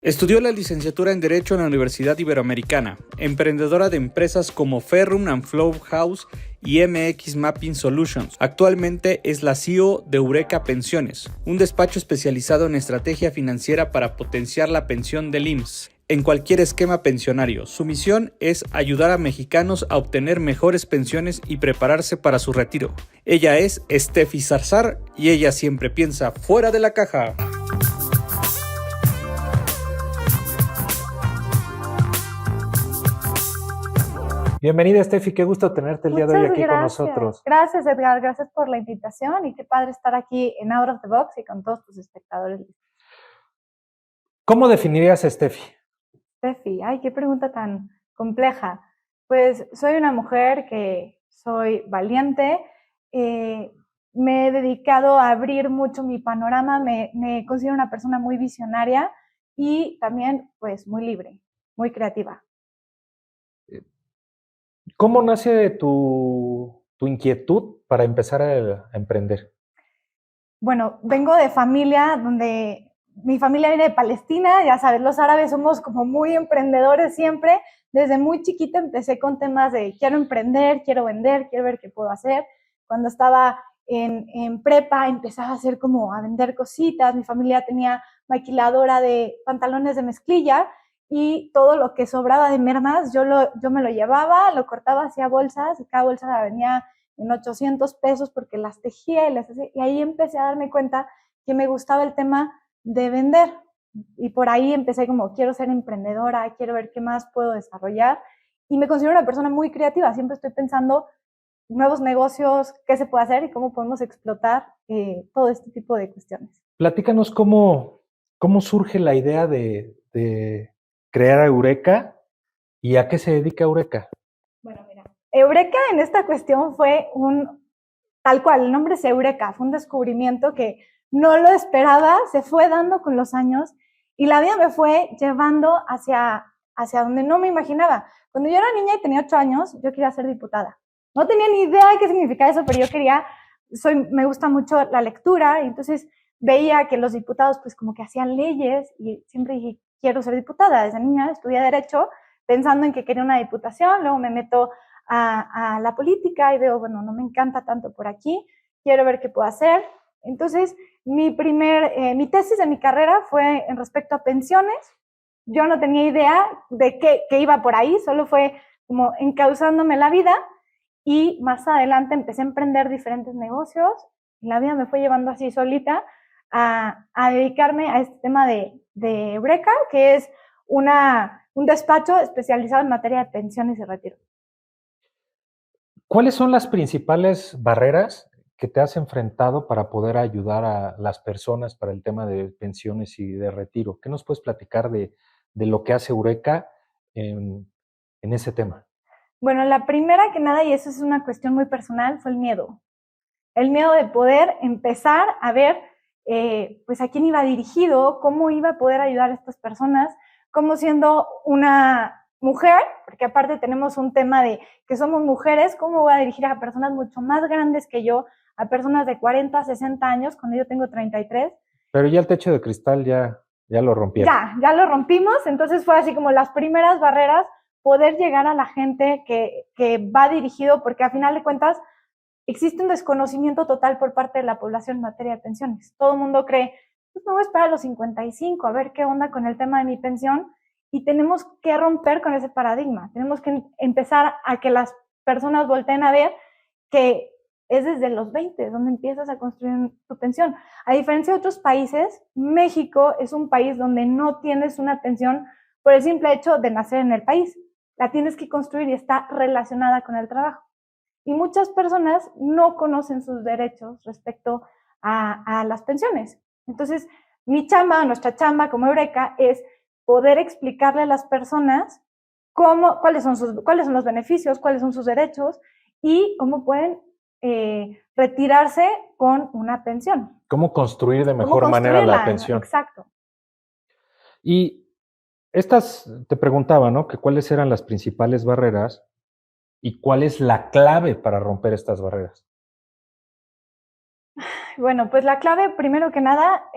Estudió la licenciatura en Derecho en la Universidad Iberoamericana, emprendedora de empresas como Ferrum and Flow House y MX Mapping Solutions. Actualmente es la CEO de Eureka Pensiones, un despacho especializado en estrategia financiera para potenciar la pensión del IMSS en cualquier esquema pensionario. Su misión es ayudar a mexicanos a obtener mejores pensiones y prepararse para su retiro. Ella es Steffi Zarzar y ella siempre piensa fuera de la caja. Bienvenida, Steffi, qué gusto tenerte el día de hoy aquí con nosotros. Gracias, Edgar, gracias por la invitación y qué padre estar aquí en Out of the Box y con todos tus espectadores. ¿Cómo definirías a Steffi? Steffi, ay, qué pregunta tan compleja. Pues soy una mujer que soy valiente, me he dedicado a abrir mucho mi panorama, me considero una persona muy visionaria y también pues muy libre, muy creativa. ¿Cómo nace tu inquietud para empezar a emprender? Bueno, vengo de familia donde mi familia viene de Palestina, ya sabes, los árabes somos como muy emprendedores siempre. Desde muy chiquita empecé con temas de quiero emprender, quiero vender, quiero ver qué puedo hacer. Cuando estaba en prepa empezaba a hacer como a vender cositas. Mi familia tenía maquiladora de pantalones de mezclilla y todo lo que sobraba de mermas yo me lo llevaba, lo cortaba, hacía bolsas y cada bolsa la venía en 800 pesos porque las tejía y las hacía. Y ahí empecé a darme cuenta que me gustaba el tema de vender. Y por ahí empecé como, quiero ser emprendedora, quiero ver qué más puedo desarrollar. Y me considero una persona muy creativa. Siempre estoy pensando nuevos negocios, qué se puede hacer y cómo podemos explotar todo este tipo de cuestiones. Platícanos cómo surge la idea de crear Eureka y a qué se dedica Eureka. Bueno, mira, Eureka en esta cuestión fue tal cual, el nombre es Eureka, fue un descubrimiento que no lo esperaba, se fue dando con los años y la vida me fue llevando hacia donde no me imaginaba. Cuando yo era niña y tenía 8 años, yo quería ser diputada. No tenía ni idea de qué significaba eso, pero yo me gusta mucho la lectura y entonces veía que los diputados pues como que hacían leyes y siempre dije, quiero ser diputada. Desde niña estudié Derecho pensando en que quería una diputación, luego me meto a la política y veo, bueno, no me encanta tanto por aquí, quiero ver qué puedo hacer. Entonces, mi tesis de mi carrera fue en respecto a pensiones. Yo no tenía idea de qué iba por ahí, solo fue como encauzándome la vida y más adelante empecé a emprender diferentes negocios y la vida me fue llevando así solita a dedicarme a este tema de Eureka, que es un despacho especializado en materia de pensiones y retiro. ¿Cuáles son las principales barreras que te has enfrentado para poder ayudar a las personas para el tema de pensiones y de retiro? ¿Qué nos puedes platicar de lo que hace Eureka en ese tema? Bueno, la primera que nada, y eso es una cuestión muy personal, fue el miedo. El miedo de poder empezar a ver pues a quién iba dirigido, cómo iba a poder ayudar a estas personas, cómo siendo una mujer, porque aparte tenemos un tema de que somos mujeres, cómo voy a dirigir a personas mucho más grandes que yo, a personas de 40, 60 años, cuando yo tengo 33. Pero ya el techo de cristal ya lo rompieron. Ya lo rompimos, entonces fue así como las primeras barreras, poder llegar a la gente que va dirigido, porque a final de cuentas existe un desconocimiento total por parte de la población en materia de pensiones. Todo el mundo cree, pues me voy a esperar a los 55 a ver qué onda con el tema de mi pensión y tenemos que romper con ese paradigma. Tenemos que empezar a que las personas volteen a ver que es desde los 20 donde empiezas a construir tu pensión. A diferencia de otros países, México es un país donde no tienes una pensión por el simple hecho de nacer en el país. La tienes que construir y está relacionada con el trabajo. Y muchas personas no conocen sus derechos respecto a las pensiones. Entonces, nuestra chamba como Eureka es poder explicarle a las personas cuáles son los beneficios, cuáles son sus derechos y cómo pueden retirarse con una pensión. ¿Cómo construir de mejor manera la pensión? Exacto. Y te preguntaba, ¿no? Que cuáles eran las principales barreras y cuál es la clave para romper estas barreras. Bueno, pues la clave, primero que nada,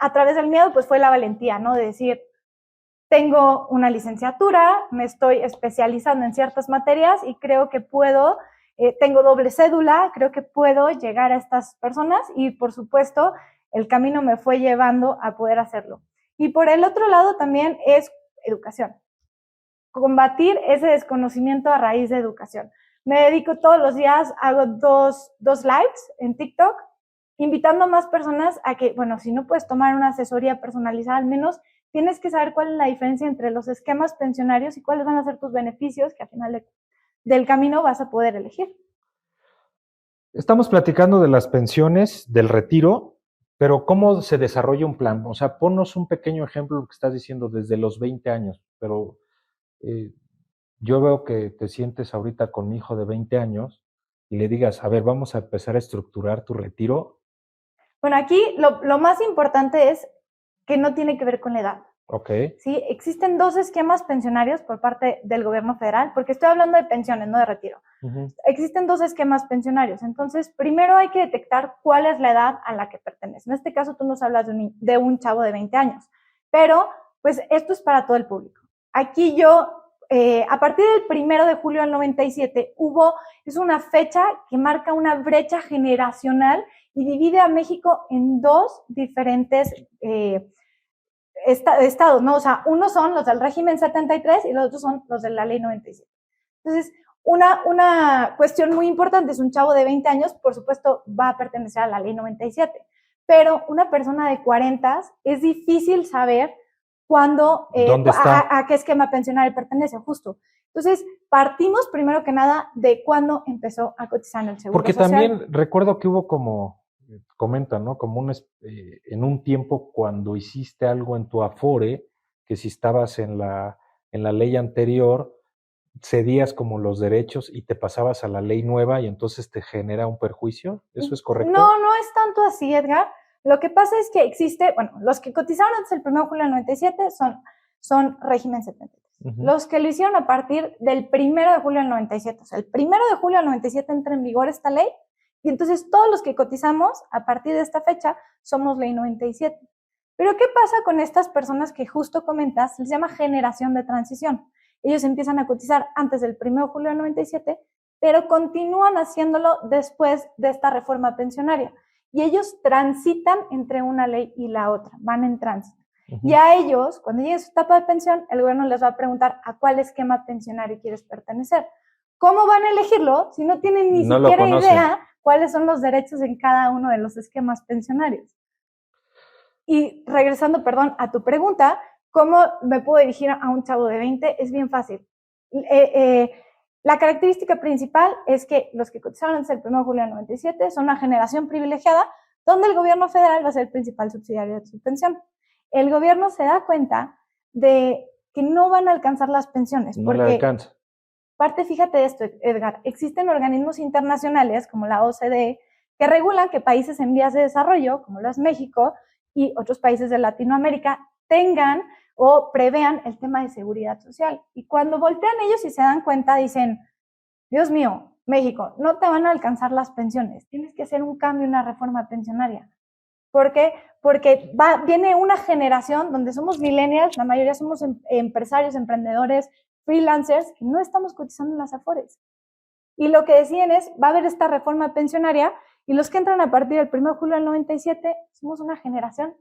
a través del miedo, pues fue la valentía, ¿no? De decir, tengo una licenciatura, me estoy especializando en ciertas materias y creo que puedo, tengo doble cédula, creo que puedo llegar a estas personas y por supuesto el camino me fue llevando a poder hacerlo. Y por el otro lado también es educación. Combatir ese desconocimiento a raíz de educación. Me dedico todos los días, hago dos lives en TikTok, invitando a más personas a que, bueno, si no puedes tomar una asesoría personalizada, al menos tienes que saber cuál es la diferencia entre los esquemas pensionarios y cuáles van a ser tus beneficios que al final del camino vas a poder elegir. Estamos platicando de las pensiones, del retiro, pero ¿cómo se desarrolla un plan? O sea, ponnos un pequeño ejemplo de lo que estás diciendo desde los 20 años, pero yo veo que te sientes ahorita con mi hijo de 20 años y le digas, a ver, vamos a empezar a estructurar tu retiro. Bueno, aquí lo más importante es que no tiene que ver con la edad. Okay. Sí, existen 2 esquemas pensionarios por parte del gobierno federal, porque estoy hablando de pensiones, no de retiro. Existen 2 esquemas pensionarios. Entonces, primero hay que detectar cuál es la edad a la que pertenece. En este caso, tú nos hablas de un chavo de 20 años, pero pues esto es para todo el público. Aquí yo, a partir del 1 de julio del 97, es una fecha que marca una brecha generacional y divide a México en 2 diferentes estados, ¿no? O sea, unos son los del régimen 73 y los otros son los de la ley 97. Entonces, una cuestión muy importante es un chavo de 20 años, por supuesto, va a pertenecer a la ley 97, pero una persona de 40 es difícil saber cuándo, a qué esquema pensionario pertenece, justo. Entonces, partimos primero que nada de cuándo empezó a cotizar en el Seguro Porque Social. también recuerdo que hubo como, comentan, ¿no? Como en un tiempo cuando hiciste algo en tu Afore, que si estabas en la ley anterior, cedías como los derechos y te pasabas a la ley nueva y entonces te genera un perjuicio. ¿Eso es correcto? No, no es tanto así, Edgar. Lo que pasa es que existe, bueno, los que cotizaron antes del 1 de julio del 97 son régimen 73. Los que lo hicieron a partir del 1 de julio del 97, o sea, el 1 de julio del 97 entra en vigor esta ley y entonces todos los que cotizamos a partir de esta fecha somos ley 97. Pero ¿qué pasa con estas personas que justo comentas? Les llama generación de transición. Ellos empiezan a cotizar antes del 1 de julio del 97, pero continúan haciéndolo después de esta reforma pensionaria. Y ellos transitan entre una ley y la otra, van en tránsito. Y a ellos, cuando llegue su etapa de pensión, el gobierno les va a preguntar a cuál esquema pensionario quieres pertenecer. ¿Cómo van a elegirlo si no tienen ni siquiera idea cuáles son los derechos en cada uno de los esquemas pensionarios? Y regresando, perdón, a tu pregunta, ¿cómo me puedo dirigir a un chavo de 20? Es bien fácil. La característica principal es que los que cotizaron antes del 1 de julio del 97 son una generación privilegiada donde el gobierno federal va a ser el principal subsidiario de su pensión. El gobierno se da cuenta de que no van a alcanzar las pensiones. No le alcanza. Parte, fíjate de esto, Edgar, existen organismos internacionales como la OCDE que regulan que países en vías de desarrollo, como lo es México y otros países de Latinoamérica, tengan o prevean el tema de seguridad social. Y cuando voltean ellos y se dan cuenta, dicen, Dios mío, México, no te van a alcanzar las pensiones, tienes que hacer un cambio, una reforma pensionaria. ¿Por qué? Porque viene una generación donde somos millennials, la mayoría somos empresarios, emprendedores, freelancers, que no estamos cotizando en las Afores. Y lo que deciden es, va a haber esta reforma pensionaria y los que entran a partir del 1 de julio del 97 somos una generación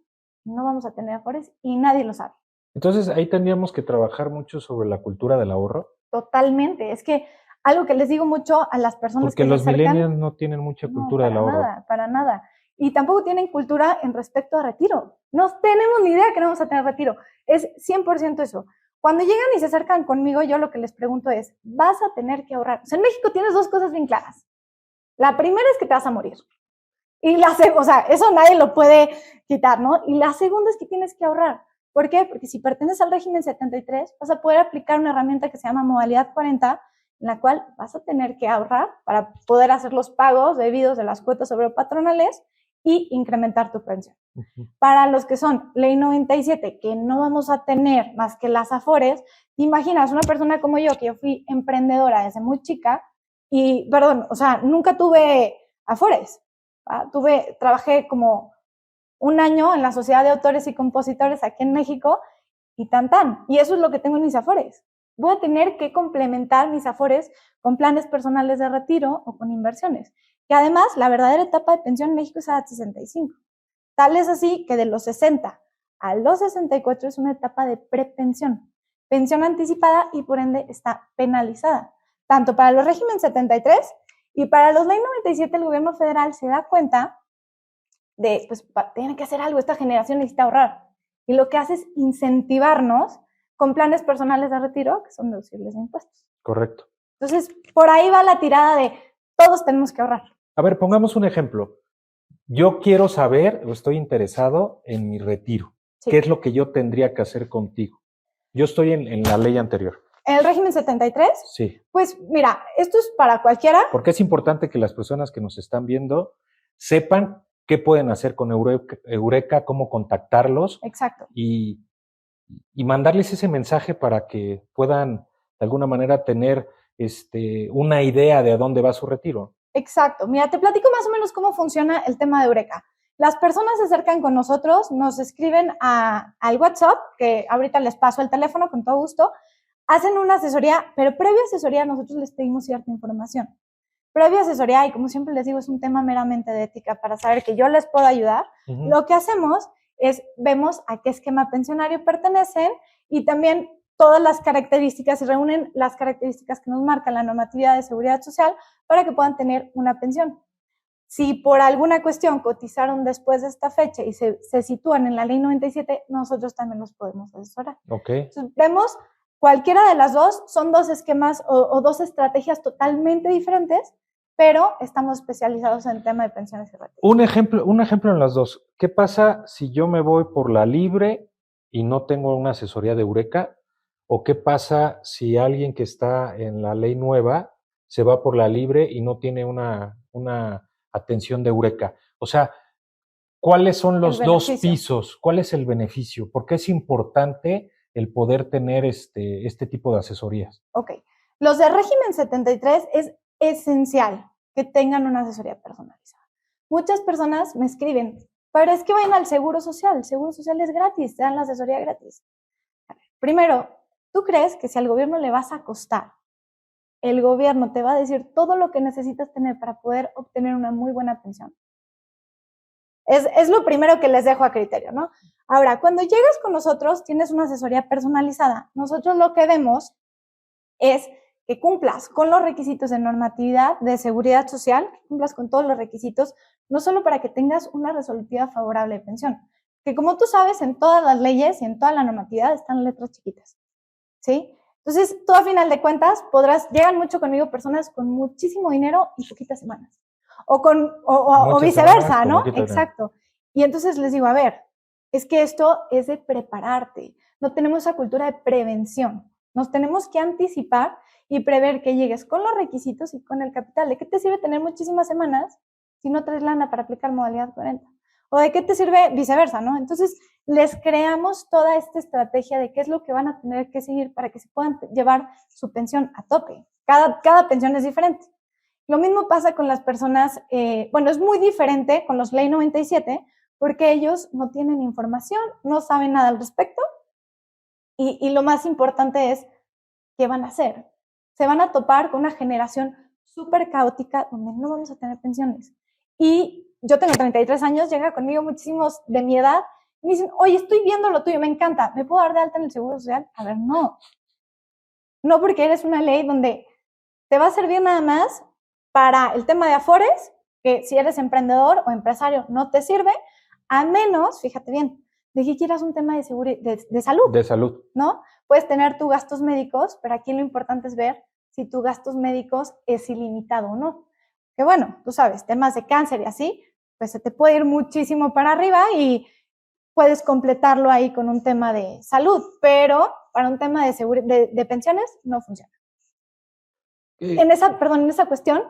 que no vamos a tener Afores y nadie lo sabe. Entonces ahí tendríamos que trabajar mucho sobre la cultura del ahorro. Totalmente, es que algo que les digo mucho a las personas porque los millennials no tienen mucha cultura del ahorro. Para nada. Y tampoco tienen cultura en respecto a retiro. No tenemos ni idea que no vamos a tener retiro. Es 100% eso. Cuando llegan y se acercan conmigo, yo lo que les pregunto es, vas a tener que ahorrar. O sea, en México tienes 2 cosas bien claras. La primera es que te vas a morir. Y eso nadie lo puede quitar, ¿no? Y la segunda es que tienes que ahorrar. ¿Por qué? Porque si perteneces al régimen 73, vas a poder aplicar una herramienta que se llama modalidad 40, en la cual vas a tener que ahorrar para poder hacer los pagos debidos de las cuotas patronales y incrementar tu pensión. Para los que son ley 97, que no vamos a tener más que las Afores, te imaginas una persona como yo, que yo fui emprendedora desde muy chica, y, nunca tuve Afores. Trabajé como un año en la Sociedad de Autores y Compositores aquí en México, y tan tan. Y eso es lo que tengo en mis Afores. Voy a tener que complementar mis Afores con planes personales de retiro o con inversiones. Que además, la verdadera etapa de pensión en México es a 65. Tal es así que de los 60 a los 64 es una etapa de prepensión, pensión anticipada y por ende está penalizada. Tanto para los régimen 73 y para los ley 97 el gobierno federal se da cuenta de, pues, tienen que hacer algo, esta generación necesita ahorrar. Y lo que hace es incentivarnos con planes personales de retiro que son deducibles de impuestos. Correcto. Entonces, por ahí va la tirada de todos tenemos que ahorrar. A ver, pongamos un ejemplo. Yo quiero saber o estoy interesado en mi retiro. Sí. ¿Qué es lo que yo tendría que hacer contigo? Yo estoy en la ley anterior. ¿En el régimen 73? Sí. Pues mira, esto es para cualquiera. Porque es importante que las personas que nos están viendo sepan qué pueden hacer con Eureka, cómo contactarlos. Exacto. Y mandarles ese mensaje para que puedan de alguna manera tener una idea de a dónde va su retiro. Exacto. Mira, te platico más o menos cómo funciona el tema de Eureka. Las personas se acercan con nosotros, nos escriben al WhatsApp, que ahorita les paso el teléfono con todo gusto, hacen una asesoría, pero previa asesoría nosotros les pedimos cierta información. Previa asesoría, y como siempre les digo, es un tema meramente de ética para saber que yo les puedo ayudar. Uh-huh. Lo que hacemos es, vemos a qué esquema pensionario pertenecen y también todas las características y reúnen las características que nos marca la normatividad de seguridad social para que puedan tener una pensión. Si por alguna cuestión cotizaron después de esta fecha y se sitúan en la ley 97, nosotros también los podemos asesorar. Okay. Entonces, vemos cualquiera de las dos, son dos esquemas o dos estrategias totalmente diferentes, pero estamos especializados en el tema de pensiones y retiros. Un ejemplo en las dos. ¿Qué pasa si yo me voy por la libre y no tengo una asesoría de Eureka? ¿O qué pasa si alguien que está en la ley nueva se va por la libre y no tiene una atención de Eureka? O sea, ¿cuáles son los dos pisos? ¿Cuál es el beneficio? ¿Por qué es importante el poder tener este tipo de asesorías? Ok. Los de régimen 73 es esencial que tengan una asesoría personalizada. Muchas personas me escriben, pero es que vayan al Seguro Social. El Seguro Social es gratis, te dan la asesoría gratis. A ver, primero, ¿tú crees que si al gobierno le vas a costar, el gobierno te va a decir todo lo que necesitas tener para poder obtener una muy buena pensión? Es lo primero que les dejo a criterio, ¿no? Ahora, cuando llegas con nosotros, tienes una asesoría personalizada. Nosotros lo que vemos es que cumplas con los requisitos de normatividad de seguridad social, que cumplas con todos los requisitos, no solo para que tengas una resolutiva favorable de pensión, que como tú sabes, en todas las leyes y en toda la normatividad están letras chiquitas, ¿sí? Entonces, tú a final de cuentas llegan mucho conmigo personas con muchísimo dinero y poquitas semanas. O viceversa, ¿no? Exacto. Y entonces les digo, a ver, es que esto es de prepararte. No tenemos esa cultura de prevención. Nos tenemos que anticipar y prever que llegues con los requisitos y con el capital. ¿De qué te sirve tener muchísimas semanas si no traes lana para aplicar modalidad 40? ¿O de qué te sirve viceversa, no? Entonces, les creamos toda esta estrategia de qué es lo que van a tener que seguir para que se puedan llevar su pensión a tope. Cada pensión es diferente. Lo mismo pasa con las personas, es muy diferente con los ley 97, porque ellos no tienen información, no saben nada al respecto, y lo más importante es, ¿qué van a hacer? Se van a topar con una generación súper caótica donde no vamos a tener pensiones. Y yo tengo 33 años, llega conmigo muchísimos de mi edad, y me dicen, oye, estoy viendo lo tuyo, me encanta, ¿me puedo dar de alta en el Seguro Social? A ver, no. No, porque eres una ley donde te va a servir nada más para el tema de Afores, que si eres emprendedor o empresario no te sirve, a menos, fíjate bien, de que quieras un tema de salud. De salud. ¿No? Puedes tener tus gastos médicos, pero aquí lo importante es ver si tus gastos médicos es ilimitado o no. Que bueno, tú sabes, temas de cáncer y así, pues se te puede ir muchísimo para arriba y puedes completarlo ahí con un tema de salud, pero para un tema de pensiones no funciona. En esa cuestión,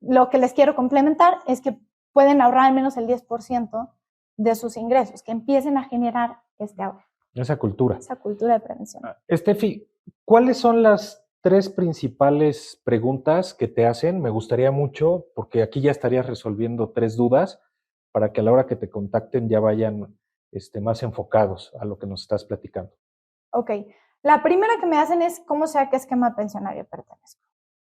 lo que les quiero complementar es que pueden ahorrar al menos el 10% de sus ingresos, que empiecen a generar este ahorro. Esa cultura. Esa cultura de prevención. Estefi, ¿cuáles son las 3 principales preguntas que te hacen? Me gustaría mucho, porque aquí ya estarías resolviendo 3 dudas, para que a la hora que te contacten ya vayan más enfocados a lo que nos estás platicando. Ok, la primera que me hacen es ¿cómo sé a qué esquema pensionario pertenezco?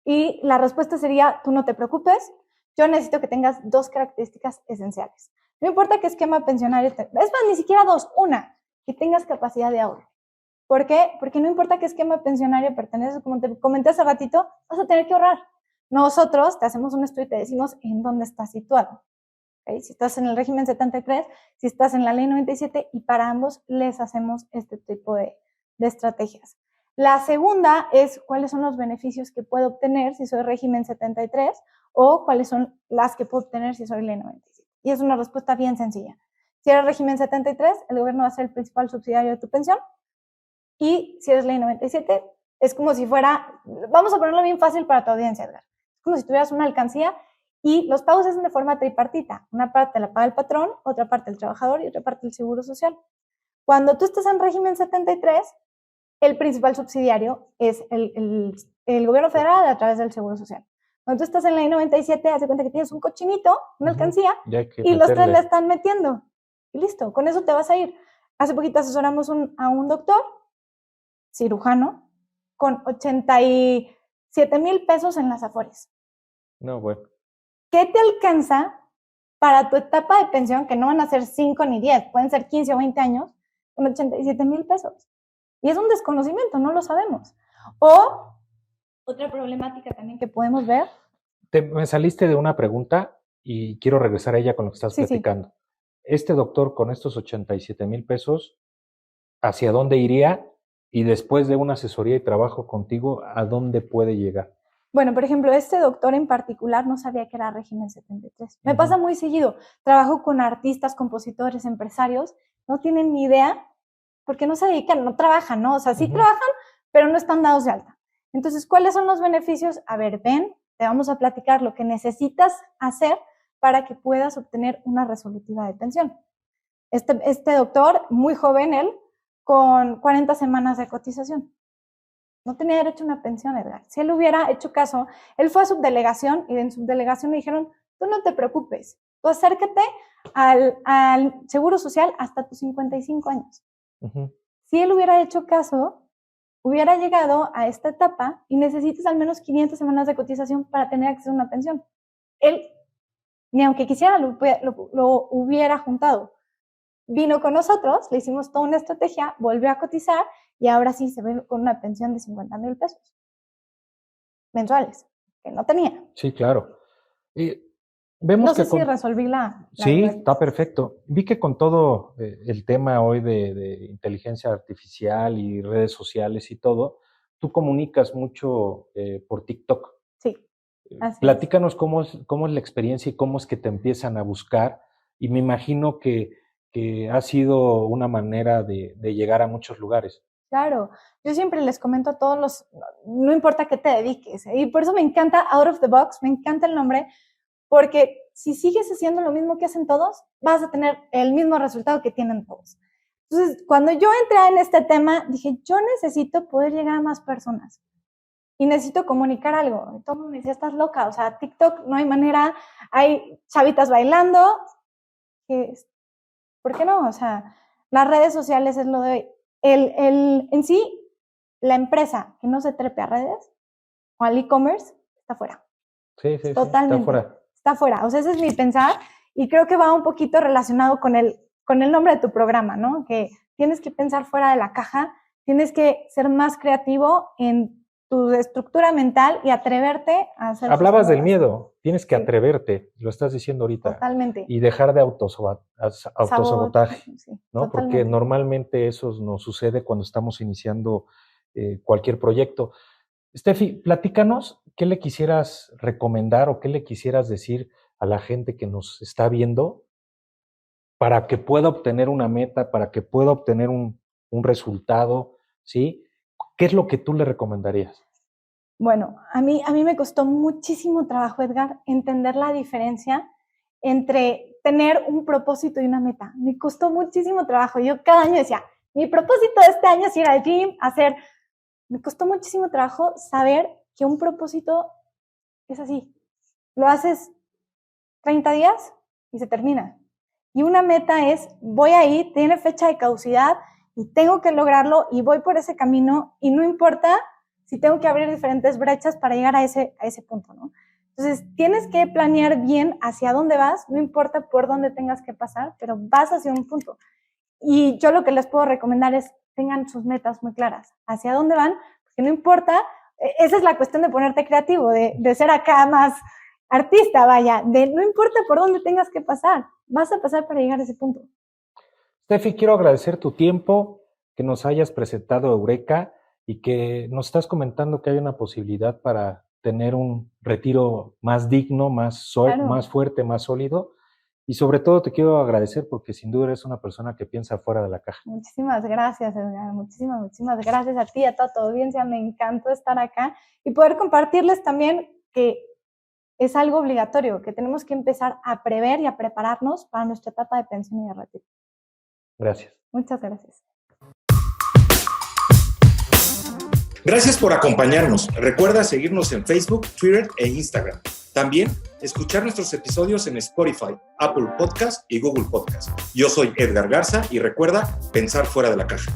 Y la respuesta sería, tú no te preocupes, yo necesito que tengas 2 características esenciales. No importa qué esquema pensionario, es más, ni siquiera 2, una, que tengas capacidad de ahorro. ¿Por qué? Porque no importa qué esquema pensionario perteneces, como te comenté hace ratito, vas a tener que ahorrar. Nosotros te hacemos un estudio y te decimos en dónde estás situado. ¿Okay? Si estás en el régimen 73, si estás en la ley 97, y para ambos les hacemos este tipo de estrategias. La segunda es cuáles son los beneficios que puedo obtener si soy régimen 73 o cuáles son las que puedo obtener si soy ley 97. Y es una respuesta bien sencilla. Si eres régimen 73, el gobierno va a ser el principal subsidiario de tu pensión. Y si eres ley 97, es como si fuera, vamos a ponerlo bien fácil para tu audiencia, Edgar. Es como si tuvieras una alcancía y los pagos se hacen de forma tripartita. Una parte la paga el patrón, otra parte el trabajador y otra parte el seguro social. Cuando tú estás en régimen 73, el principal subsidiario es el gobierno federal a través del seguro social. Cuando tú estás en la ley 97, haz de cuenta que tienes un cochinito, una alcancía, y los 3 le están metiendo. Y listo, con eso te vas a ir. Hace poquito asesoramos a un doctor cirujano con 87,000 pesos en las Afores. No, bueno. ¿Qué te alcanza para tu etapa de pensión, que no van a ser 5 ni 10, pueden ser 15 o 20 años, con 87,000 pesos? Y es un desconocimiento, no lo sabemos. O otra problemática también que podemos ver. Me saliste de una pregunta y quiero regresar a ella con lo que estás platicando. Sí. Este doctor con estos 87,000 pesos, ¿hacia dónde iría? Y después de una asesoría y trabajo contigo, ¿a dónde puede llegar? Bueno, por ejemplo, este doctor en particular no sabía que era régimen 73. Me pasa muy seguido. Trabajo con artistas, compositores, empresarios, no tienen ni idea porque no se dedican, no trabajan, ¿no? O sea, sí trabajan, pero no están dados de alta. Entonces, ¿cuáles son los beneficios? A ver, ven, te vamos a platicar lo que necesitas hacer para que puedas obtener una resolutiva de pensión. Este doctor, muy joven él, con 40 semanas de cotización. No tenía derecho a una pensión, Edgar. Si él hubiera hecho caso, él fue a subdelegación y en subdelegación le dijeron, tú no te preocupes, tú acércate al Seguro Social hasta tus 55 años. Si él hubiera hecho caso, hubiera llegado a esta etapa y necesitas al menos 500 semanas de cotización para tener acceso a una pensión. Él, ni aunque quisiera, lo hubiera juntado. Vino con nosotros, le hicimos toda una estrategia, volvió a cotizar y ahora sí se ve con una pensión de 50,000 pesos mensuales, que no tenía. Sí, claro. Vemos no sé si resolví la sí, está perfecto. Vi que con todo el tema hoy de inteligencia artificial y redes sociales y todo, tú comunicas mucho por TikTok. Sí. Platícanos cómo es la experiencia y cómo es que te empiezan a buscar. Y me imagino que ha sido una manera de llegar a muchos lugares. Claro, yo siempre les comento a todos no importa qué te dediques, y por eso me encanta Out of the Box, me encanta el nombre, porque si sigues haciendo lo mismo que hacen todos, vas a tener el mismo resultado que tienen todos. Entonces, cuando yo entré en este tema, dije, yo necesito poder llegar a más personas y necesito comunicar algo. Todo el mundo me decía, estás loca, o sea, TikTok no hay manera, hay chavitas bailando, ¿por qué no? O sea, las redes sociales es lo de en sí, la empresa que no se trepe a redes o al e-commerce está fuera. Sí, totalmente. Está fuera. Está fuera. O sea, ese es mi pensar y creo que va un poquito relacionado con el nombre de tu programa, ¿no? Que tienes que pensar fuera de la caja, tienes que ser más creativo en tu estructura mental y atreverte a hacer. Hablabas del miedo, tienes que atreverte, lo estás diciendo ahorita. Totalmente. Y dejar de autosabotaje, sí, ¿no? Totalmente. Porque normalmente eso nos sucede cuando estamos iniciando cualquier proyecto. Steffi, platícanos qué le quisieras recomendar o qué le quisieras decir a la gente que nos está viendo para que pueda obtener una meta, para que pueda obtener un resultado, ¿sí? ¿Qué es lo que tú le recomendarías? Bueno, a mí me costó muchísimo trabajo, Edgar, entender la diferencia entre tener un propósito y una meta. Me costó muchísimo trabajo. Yo cada año decía, mi propósito de este año es ir al gym, Me costó muchísimo trabajo saber que un propósito es así. Lo haces 30 días y se termina. Y una meta es, voy ahí, tiene fecha de caducidad y tengo que lograrlo y voy por ese camino y no importa si tengo que abrir diferentes brechas para llegar a ese punto, ¿no? Entonces, tienes que planear bien hacia dónde vas, no importa por dónde tengas que pasar, pero vas hacia un punto. Y yo lo que les puedo recomendar es tengan sus metas muy claras, hacia dónde van, porque no importa, esa es la cuestión de ponerte creativo, de ser acá más artista, vaya, de no importa por dónde tengas que pasar, vas a pasar para llegar a ese punto. Steffi, quiero agradecer tu tiempo, que nos hayas presentado Eureka y que nos estás comentando que hay una posibilidad para tener un retiro más digno, Claro. más fuerte, más sólido. Y sobre todo te quiero agradecer porque sin duda eres una persona que piensa fuera de la caja. Muchísimas gracias, Edgar. Muchísimas gracias a ti, a toda tu audiencia. Me encantó estar acá y poder compartirles también que es algo obligatorio, que tenemos que empezar a prever y a prepararnos para nuestra etapa de pensión y de retiro. Gracias. Muchas gracias. Gracias por acompañarnos. Recuerda seguirnos en Facebook, Twitter e Instagram. También escuchar nuestros episodios en Spotify, Apple Podcast y Google Podcast. Yo soy Edgar Garza y recuerda pensar fuera de la caja.